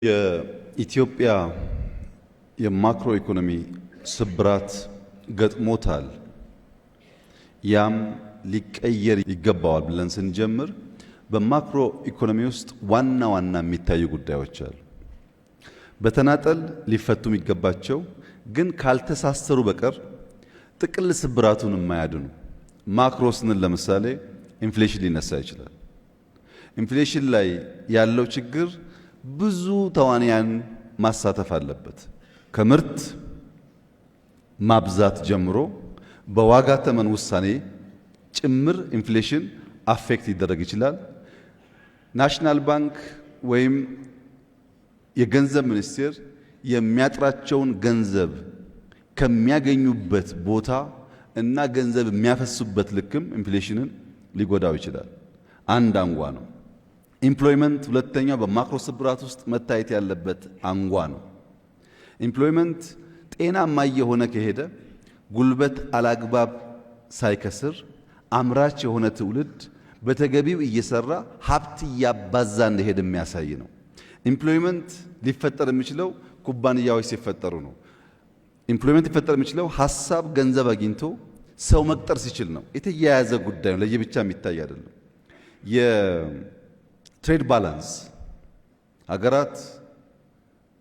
የኢትዮጵያ የማክሮ ኢኮኖሚ ስብራት ገጥሞታል። ያም ሊቀየር ይገባዋል ብለን ስንጀምር በማክሮ ኢኮኖሚ ውስጥ ዋና ዋና የሚታዩ ጉዳዮች አሉ። በተናጠል ሊፈቱ የሚገባቸው ግን ካልተሳሰሩ በቀር ጥቅል ስብራቱን የማያድኑ ማክሮ ስንል ለምሳሌ ኢንፍሌሽን ሊነሳ ይችላል። ኢንፍሌሽን ላይ ያለው ችግር ብዙ ተዋንያን ማሳተፍ አለበት። ከምርት ማብዛት ጀምሮ በዋጋ ተመን ውሳኔ ጭምር ኢንፍሌሽን አፌክት ሊደረግ ይችላል። ናሽናል ባንክ ወይም የገንዘብ ሚኒስቴር የሚያጥራቸውን ገንዘብ ከሚያገኙበት ቦታ እና ገንዘብ የሚያፈሱበት ልክም ኢንፍሌሽንን ሊጎዳው ይችላል። አንድ አንጓ ነው። ኢምፕሎይመንት ሁለተኛው በማክሮ ስብራት ውስጥ መታየት ያለበት አንጓ ነው። ኢምፕሎይመንት ጤናማ የሆነ ከሄደ ጉልበት አላግባብ ሳይከስር አምራች የሆነ ትውልድ በተገቢው እየሰራ ሀብት እያባዛ እንደሄደ የሚያሳይ ነው። ኢምፕሎይመንት ሊፈጠር የሚችለው ኩባንያዎች ሲፈጠሩ ነው። ኢምፕሎይመንት ሊፈጠር የሚችለው ሀሳብ ገንዘብ አግኝቶ ሰው መቅጠር ሲችል ነው። የተያያዘ ጉዳይ ነው፣ ለየብቻ የሚታይ አይደለም። የትሬድ ባላንስ ሀገራት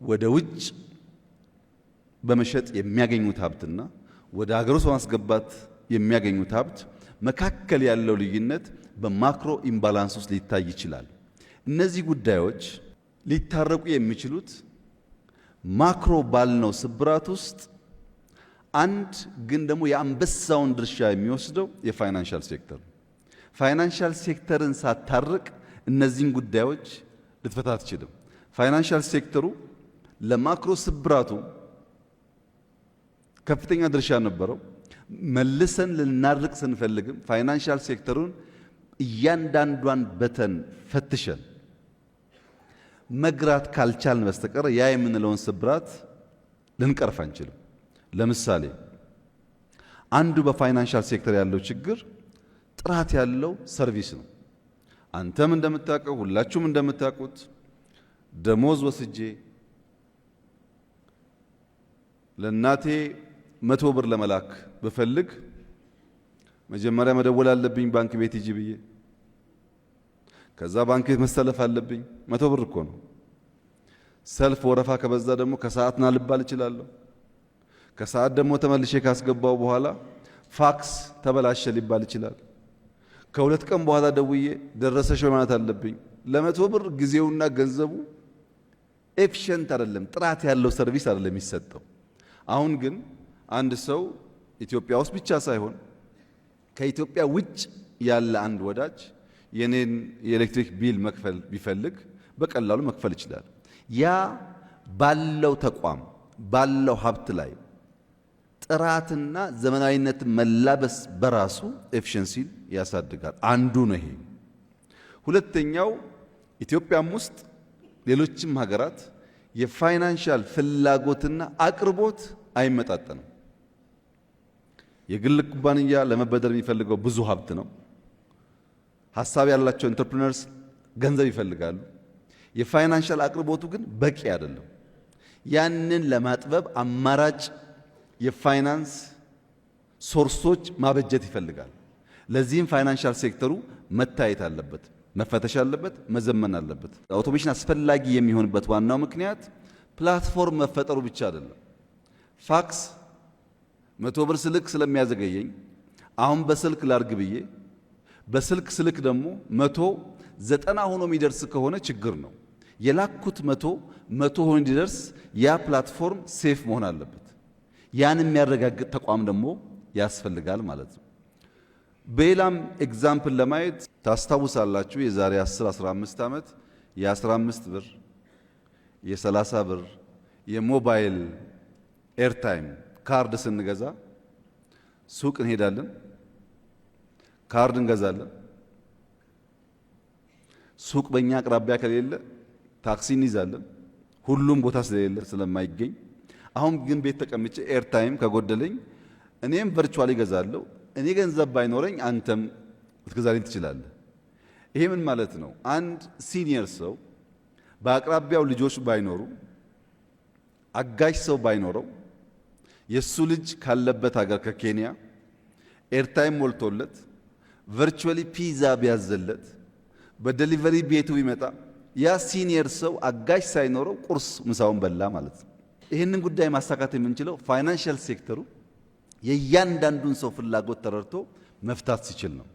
ወደ ውጭ በመሸጥ የሚያገኙት ሀብትና ወደ ሀገር ውስጥ በማስገባት የሚያገኙት ሀብት መካከል ያለው ልዩነት በማክሮ ኢምባላንስ ውስጥ ሊታይ ይችላል። እነዚህ ጉዳዮች ሊታረቁ የሚችሉት ማክሮ ባልነው ስብራት ውስጥ አንድ ግን ደግሞ የአንበሳውን ድርሻ የሚወስደው የፋይናንሻል ሴክተር ነው። ፋይናንሻል ሴክተርን ሳታርቅ እነዚህን ጉዳዮች ልትፈታ አትችልም። ፋይናንሻል ሴክተሩ ለማክሮ ስብራቱ ከፍተኛ ድርሻ ነበረው። መልሰን ልናርቅ ስንፈልግም ፋይናንሻል ሴክተሩን እያንዳንዷን በተን ፈትሸን መግራት ካልቻልን በስተቀር ያ የምንለውን ስብራት ልንቀርፍ አንችልም። ለምሳሌ አንዱ በፋይናንሻል ሴክተር ያለው ችግር ጥራት ያለው ሰርቪስ ነው። አንተም እንደምታውቀው ሁላችሁም እንደምታውቁት ደሞዝ ወስጄ ለእናቴ 100 ብር ለመላክ ብፈልግ መጀመሪያ መደወል አለብኝ ባንክ ቤት ሂጂ ብዬ። ከዛ ባንክ ቤት መሰለፍ አለብኝ። 100 ብር እኮ ነው። ሰልፍ ወረፋ ከበዛ ደግሞ ከሰዓት ና ልባል እችላለሁ። ከሰዓት ደግሞ ተመልሼ ካስገባው በኋላ ፋክስ ተበላሸ ሊባል ይችላል። ከሁለት ቀን በኋላ ደውዬ ደረሰሽ ማለት አለብኝ። ለ100 ብር ጊዜውና ገንዘቡ ኤፊሽንት አይደለም፣ ጥራት ያለው ሰርቪስ አይደለም የሚሰጠው። አሁን ግን አንድ ሰው ኢትዮጵያ ውስጥ ብቻ ሳይሆን ከኢትዮጵያ ውጭ ያለ አንድ ወዳጅ የኔን የኤሌክትሪክ ቢል መክፈል ቢፈልግ በቀላሉ መክፈል ይችላል። ያ ባለው ተቋም ባለው ሀብት ላይ ጥራትና ዘመናዊነት መላበስ በራሱ ኤፊሽንሲን ያሳድጋል። አንዱ ነው ይሄ። ሁለተኛው ኢትዮጵያም ውስጥ ሌሎችም ሀገራት የፋይናንሻል ፍላጎትና አቅርቦት አይመጣጠንም። የግል ኩባንያ ለመበደር የሚፈልገው ብዙ ሀብት ነው። ሀሳብ ያላቸው ኢንተርፕረነርስ ገንዘብ ይፈልጋሉ። የፋይናንሻል አቅርቦቱ ግን በቂ አይደለም። ያንን ለማጥበብ አማራጭ የፋይናንስ ሶርሶች ማበጀት ይፈልጋል። ለዚህም ፋይናንሻል ሴክተሩ መታየት አለበት፣ መፈተሽ አለበት፣ መዘመን አለበት። አውቶሜሽን አስፈላጊ የሚሆንበት ዋናው ምክንያት ፕላትፎርም መፈጠሩ ብቻ አይደለም። ፋክስ 100 ብር ስልክ ስለሚያዘገየኝ አሁን በስልክ ላርግ ብዬ በስልክ ስልክ ደግሞ 190 ሆኖ የሚደርስ ከሆነ ችግር ነው። የላኩት 100 ሆኖ እንዲደርስ ያ ፕላትፎርም ሴፍ መሆን አለበት። ያን የሚያረጋግጥ ተቋም ደግሞ ያስፈልጋል ማለት ነው። በሌላም ኤግዛምፕል ለማየት ታስታውሳላችሁ፣ የዛሬ 10-15 ዓመት የ15 ብር የ30 ብር የሞባይል ኤርታይም ካርድ ስንገዛ ሱቅ እንሄዳለን፣ ካርድ እንገዛለን። ሱቅ በእኛ አቅራቢያ ከሌለ ታክሲ እንይዛለን፣ ሁሉም ቦታ ስለሌለ ስለማይገኝ። አሁን ግን ቤት ተቀምጬ ኤርታይም ከጎደለኝ እኔም ቨርቹዋሊ ገዛለሁ። እኔ ገንዘብ ባይኖረኝ አንተም ልትገዛልኝ ትችላለህ። ይሄ ምን ማለት ነው? አንድ ሲኒየር ሰው በአቅራቢያው ልጆች ባይኖሩ አጋዥ ሰው ባይኖረው የሱ ልጅ ካለበት ሀገር ከኬንያ ኤርታይም ሞልቶለት ቨርቹዋሊ ፒዛ ቢያዘለት በዴሊቨሪ ቤቱ ቢመጣ ያ ሲኒየር ሰው አጋዥ ሳይኖረው ቁርስ ምሳውን በላ ማለት ነው። ይህንን ጉዳይ ማሳካት የምንችለው ፋይናንሻል ሴክተሩ የእያንዳንዱን ሰው ፍላጎት ተረድቶ መፍታት ሲችል ነው።